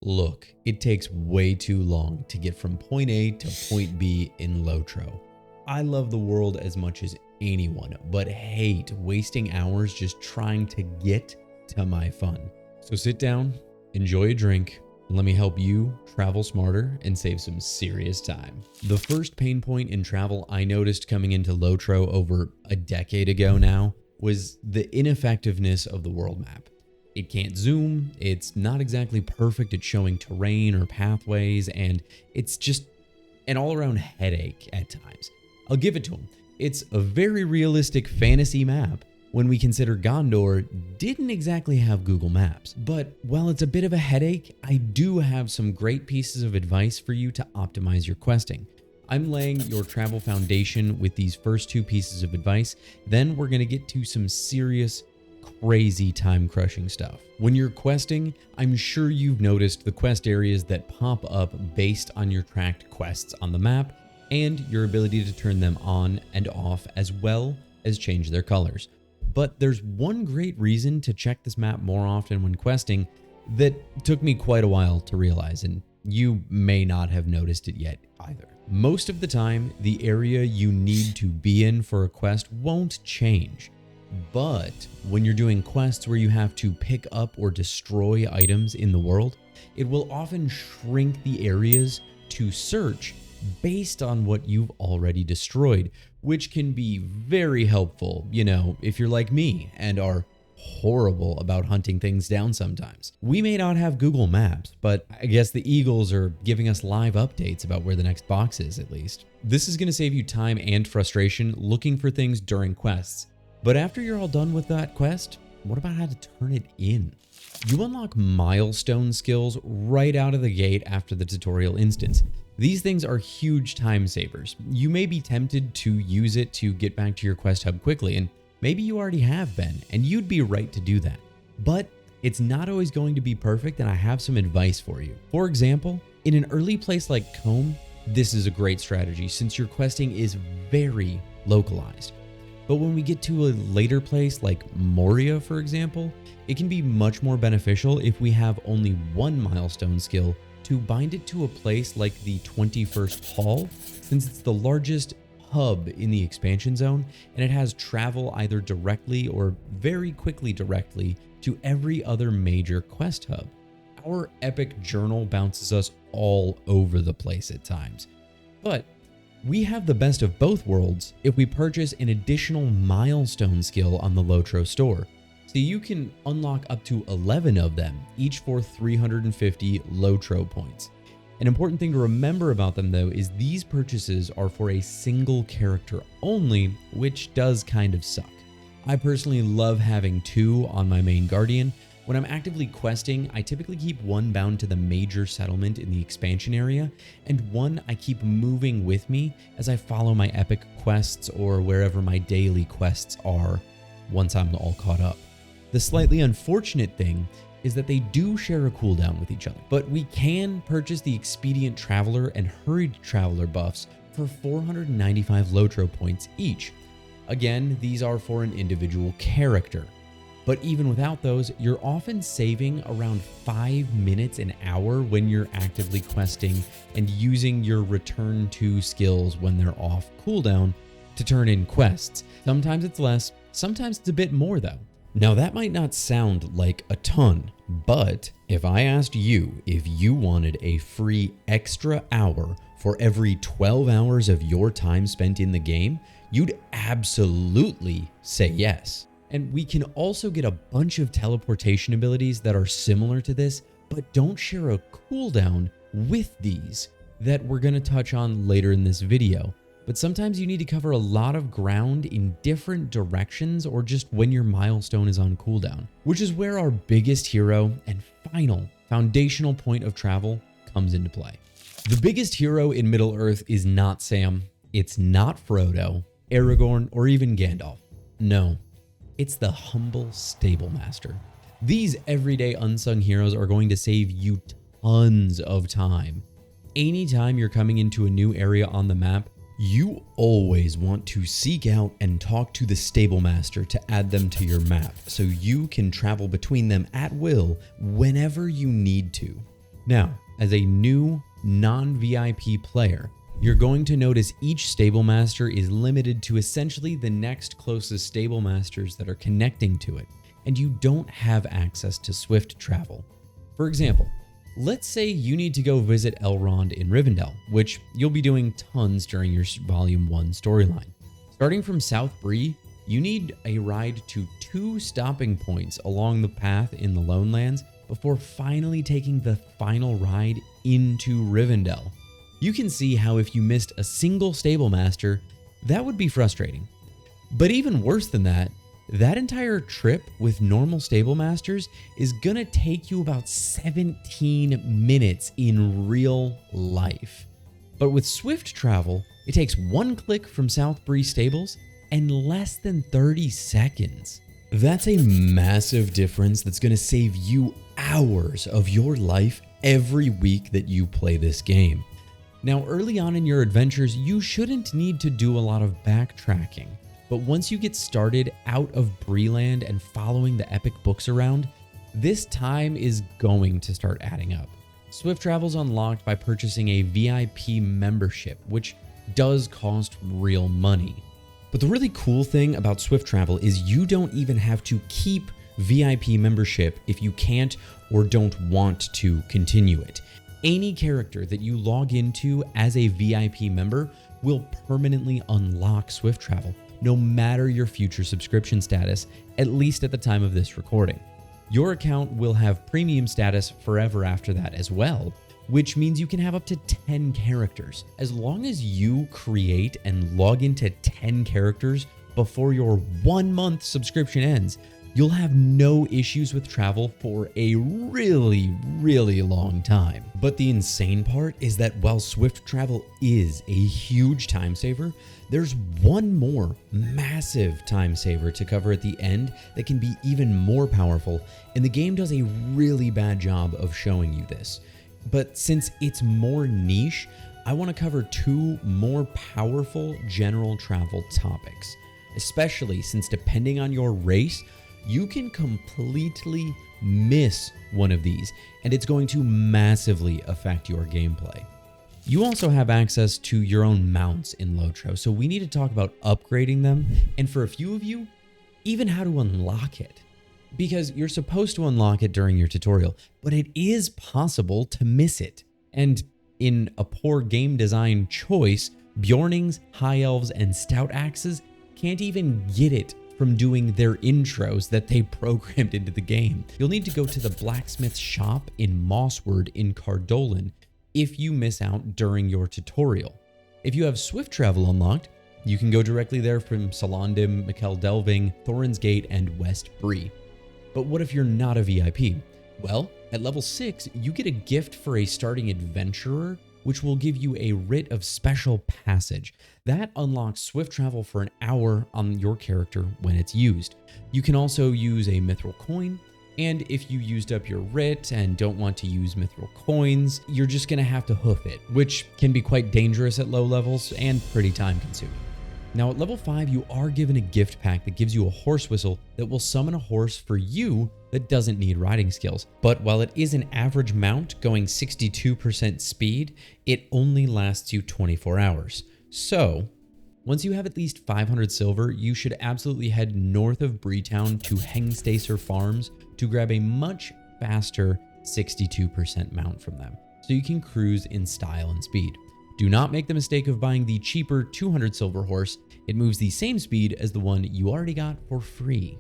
Look, it takes way too long to get from point A to point B in Lotro. I love the world as much as anyone, but hate wasting hours just trying to get to my fun. So sit down, enjoy a drink, and let me help you travel smarter and save some serious time. The first pain point in travel I noticed coming into Lotro over a decade ago now was the ineffectiveness of the world map. It can't zoom, it's not exactly perfect at showing terrain or pathways, and it's just an all-around headache at times. I'll give it to him. It's a very realistic fantasy map when we consider Gondor didn't exactly have Google Maps. But while it's a bit of a headache, I do have some great pieces of advice for you to optimize your questing. I'm laying your travel foundation with these first two pieces of advice, then we're going to get to some serious crazy time-crushing stuff. When you're questing, I'm sure you've noticed the quest areas that pop up based on your tracked quests on the map and your ability to turn them on and off as well as change their colors. But there's one great reason to check this map more often when questing that took me quite a while to realize, and you may not have noticed it yet either. Most of the time, the area you need to be in for a quest won't change. But when you're doing quests where you have to pick up or destroy items in the world, it will often shrink the areas to search based on what you've already destroyed, which can be very helpful, if you're like me and are horrible about hunting things down sometimes. We may not have Google Maps, but I guess the Eagles are giving us live updates about where the next box is at least. This is going to save you time and frustration looking for things during quests. But after you're all done with that quest, what about how to turn it in? You unlock milestone skills right out of the gate after the tutorial instance. These things are huge time savers. You may be tempted to use it to get back to your quest hub quickly, and maybe you already have been, and you'd be right to do that. But it's not always going to be perfect, and I have some advice for you. For example, in an early place like Combe, this is a great strategy since your questing is very localized. But when we get to a later place like Moria, for example, it can be much more beneficial if we have only one milestone skill to bind it to a place like the 21st Hall, since it's the largest hub in the expansion zone and it has travel either directly or very quickly directly to every other major quest hub. Our epic journal bounces us all over the place at times, but we have the best of both worlds if we purchase an additional milestone skill on the Lotro store. So you can unlock up to 11 of them, each for 350 Lotro points. An important thing to remember about them though is these purchases are for a single character only, which does kind of suck. I personally love having two on my main guardian. When I'm actively questing, I typically keep one bound to the major settlement in the expansion area, and one I keep moving with me as I follow my epic quests or wherever my daily quests are once I'm all caught up. The slightly unfortunate thing is that they do share a cooldown with each other, but we can purchase the Expedient Traveler and Hurried Traveler buffs for 495 Lotro points each. Again, these are for an individual character. But even without those, you're often saving around 5 minutes an hour when you're actively questing and using your return to skills when they're off cooldown to turn in quests. Sometimes it's less, sometimes it's a bit more though. Now that might not sound like a ton, but if I asked you if you wanted a free extra hour for every 12 hours of your time spent in the game, you'd absolutely say yes. And we can also get a bunch of teleportation abilities that are similar to this, but don't share a cooldown with these that we're going to touch on later in this video. But sometimes you need to cover a lot of ground in different directions or just when your milestone is on cooldown, which is where our biggest hero and final foundational point of travel comes into play. The biggest hero in Middle-earth is not Sam, it's not Frodo, Aragorn, or even Gandalf. No. It's the humble stable master. These everyday unsung heroes are going to save you tons of time. Anytime you're coming into a new area on the map, you always want to seek out and talk to the stable master to add them to your map so you can travel between them at will whenever you need to. Now, as a new non-VIP player, you're going to notice each stable master is limited to essentially the next closest stable masters that are connecting to it, and you don't have access to swift travel. For example, let's say you need to go visit Elrond in Rivendell, which you'll be doing tons during your Volume 1 storyline. Starting from South Bree, you need a ride to 2 stopping points along the path in the Lone Lands before finally taking the final ride into Rivendell. You can see how if you missed a single stable master, that would be frustrating. But even worse than that, that entire trip with normal stable masters is gonna take you about 17 minutes in real life. But with swift travel, it takes 1 click from South Bree stables and less than 30 seconds. That's a massive difference that's gonna save you hours of your life every week that you play this game. Now, early on in your adventures, you shouldn't need to do a lot of backtracking. But once you get started out of Breeland and following the epic books around, this time is going to start adding up. Swift travel is unlocked by purchasing a VIP membership, which does cost real money. But the really cool thing about swift travel is you don't even have to keep VIP membership if you can't or don't want to continue it. Any character that you log into as a VIP member will permanently unlock swift travel, no matter your future subscription status, at least at the time of this recording. Your account will have premium status forever after that as well, which means you can have up to 10 characters. As long as you create and log into 10 characters before your 1-month subscription ends, you'll have no issues with travel for a really long time. But the insane part is that while swift travel is a huge time saver, there's one more massive time saver to cover at the end that can be even more powerful, and the game does a really bad job of showing you this. But since it's more niche, I want to cover 2 more powerful general travel topics, especially since depending on your race, you can completely miss one of these, and it's going to massively affect your gameplay. You also have access to your own mounts in Lotro, so we need to talk about upgrading them, and for a few of you, even how to unlock it. Because you're supposed to unlock it during your tutorial, but it is possible to miss it. And in a poor game design choice, Bjornings, High Elves, and Stout Axes can't even get it from doing their intros that they programmed into the game. You'll need to go to the blacksmith shop in Mossward in Cardolan if you miss out during your tutorial. If you have swift travel unlocked, you can go directly there from Salandim, Mikkel Delving, Thorin's Gate, and West Bree. But what if you're not a VIP? Well, at level 6, you get a gift for a starting adventurer, which will give you a writ of special passage. That unlocks swift travel for an hour on your character when it's used. You can also use a mithril coin, and if you used up your writ and don't want to use mithril coins, you're just gonna have to hoof it, which can be quite dangerous at low levels and pretty time consuming. Now at level 5, you are given a gift pack that gives you a horse whistle that will summon a horse for you that doesn't need riding skills. But while it is an average mount going 62% speed, it only lasts you 24 hours. So once you have at least 500 silver, you should absolutely head north of Breetown to Hengstacer Farms to grab a much faster 62% mount from them, so you can cruise in style and speed. Do not make the mistake of buying the cheaper 200 silver horse. It moves the same speed as the one you already got for free.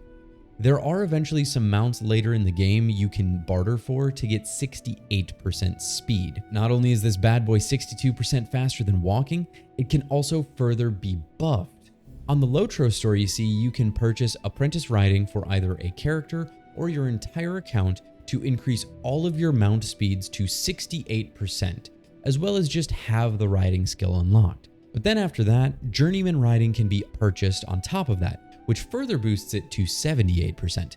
There are eventually some mounts later in the game you can barter for to get 68% speed. Not only is this bad boy 62% faster than walking, it can also further be buffed. On the Lotro store, you see, you can purchase apprentice riding for either a character or your entire account to increase all of your mount speeds to 68%, as well as just have the riding skill unlocked. But then after that, journeyman riding can be purchased on top of that, which further boosts it to 78%.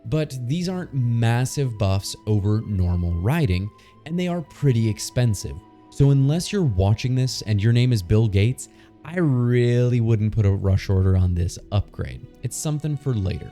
But these aren't massive buffs over normal riding, and they are pretty expensive. So unless you're watching this and your name is Bill Gates, I really wouldn't put a rush order on this upgrade. It's something for later.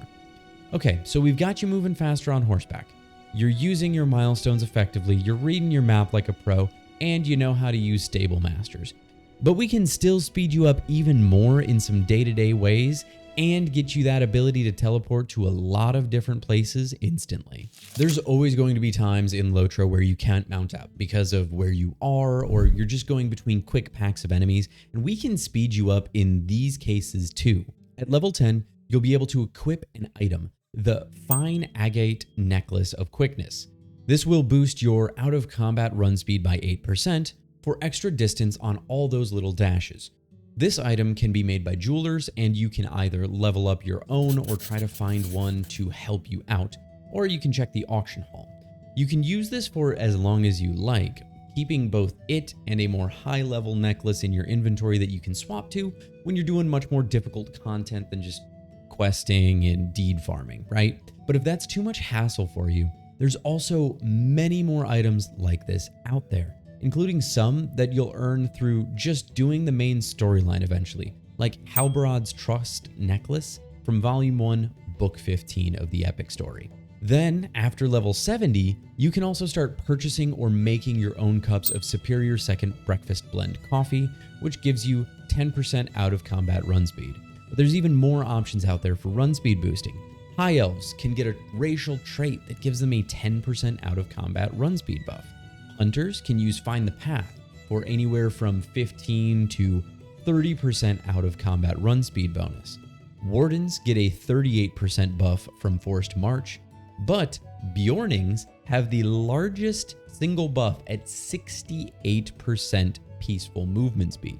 Okay, so we've got you moving faster on horseback. you're using your milestones effectively, you're reading your map like a pro, and you know how to use stable masters. But we can still speed you up even more in some day-to-day ways and get you that ability to teleport to a lot of different places instantly. There's always going to be times in Lotro where you can't mount up because of where you are, or you're just going between quick packs of enemies, and we can speed you up in these cases too. At level 10, you'll be able to equip an item, the Fine Agate Necklace of Quickness. This will boost your out-of-combat run speed by 8% for extra distance on all those little dashes. This item can be made by jewelers, and you can either level up your own or try to find one to help you out, or you can check the auction hall. You can use this for as long as you like, keeping both it and a more high-level necklace in your inventory that you can swap to when you're doing much more difficult content than just questing and deed farming, right? But if that's too much hassle for you, there's also many more items like this out there, including some that you'll earn through just doing the main storyline eventually, like Halbarad's Trust Necklace from Volume 1, Book 15 of the Epic Story. Then, after level 70, you can also start purchasing or making your own cups of Superior Second Breakfast Blend coffee, which gives you 10% out of combat run speed. But there's even more options out there for run speed boosting. High Elves can get a racial trait that gives them a 10% out of combat run speed buff. Hunters can use Find the Path for anywhere from 15 to 30% out of combat run speed bonus. Wardens get a 38% buff from Forced March, but Bjornings have the largest single buff at 68% peaceful movement speed,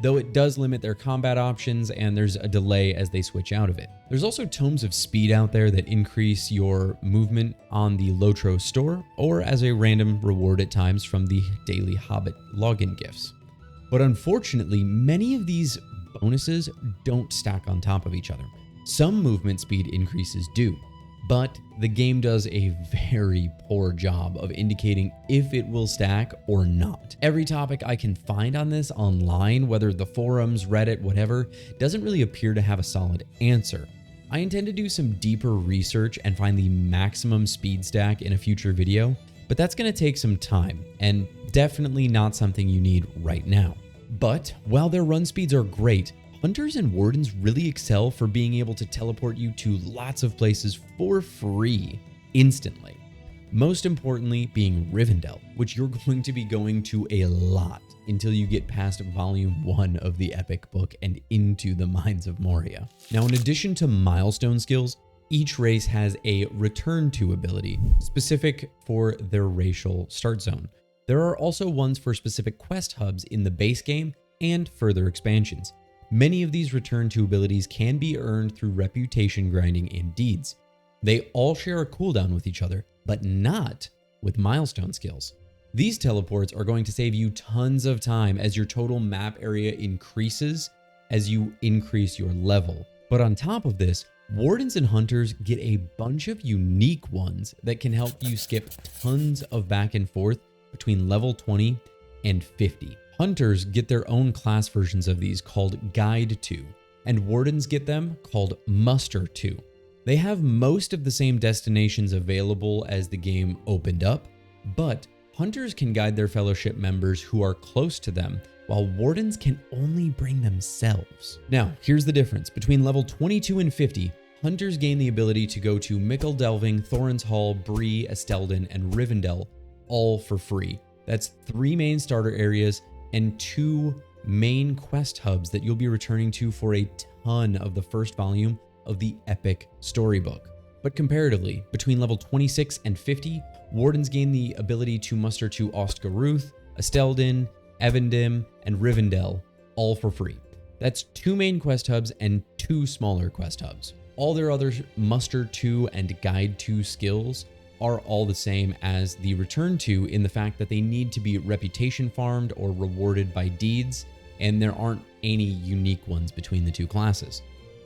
though it does limit their combat options and there's a delay as they switch out of it. There's also Tomes of Speed out there that increase your movement on the Lotro store or as a random reward at times from the Daily Hobbit login gifts. But unfortunately, many of these bonuses don't stack on top of each other. Some movement speed increases do, but the game does a very poor job of indicating if it will stack or not. Every topic I can find on this online, whether the forums, Reddit, whatever, doesn't really appear to have a solid answer. I intend to do some deeper research and find the maximum speed stack in a future video, but that's going to take some time and definitely not something you need right now. But while their run speeds are great, Hunters and Wardens really excel for being able to teleport you to lots of places for free instantly. Most importantly being Rivendell, which you're going to be going to a lot until you get past Volume 1 of the Epic Book and into the Mines of Moria. Now, in addition to milestone skills, each race has a Return To ability specific for their racial start zone. There are also ones for specific quest hubs in the base game and further expansions. Many of these Return To abilities can be earned through reputation grinding and deeds. They all share a cooldown with each other, but not with milestone skills. These teleports are going to save you tons of time as your total map area increases as you increase your level. But on top of this, Wardens and Hunters get a bunch of unique ones that can help you skip tons of back and forth between level 20 and 50. Hunters get their own class versions of these called Guide To, and Wardens get them called Muster To. They have most of the same destinations available as the game opened up, but Hunters can guide their fellowship members who are close to them, while Wardens can only bring themselves. Now, here's the difference. Between level 22 and 50, Hunters gain the ability to go to Mickle Delving, Thorin's Hall, Bree, Estelden, and Rivendell, all for free. That's 3 main starter areas and 2 main quest hubs that you'll be returning to for a ton of the first volume of the Epic Storybook. But comparatively, between level 26 and 50, Wardens gain the ability to muster to Ostgaruth, Estelden, Evendim, and Rivendell, all for free. That's 2 main quest hubs and 2 smaller quest hubs. All their other muster to and guide to skills are all the same as the Return To in the fact that they need to be reputation farmed or rewarded by deeds, and there aren't any unique ones between the 2 classes.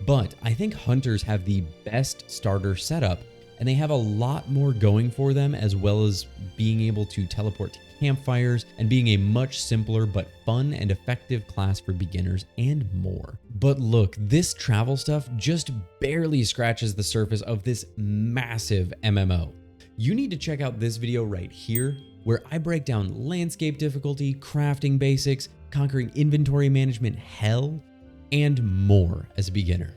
But I think Hunters have the best starter setup, and they have a lot more going for them, as well as being able to teleport to campfires and being a much simpler but fun and effective class for beginners and more. But look, this travel stuff just barely scratches the surface of this massive MMO. you need to check out this video right here, where I break down landscape difficulty, crafting basics, conquering inventory management hell, and more as a beginner.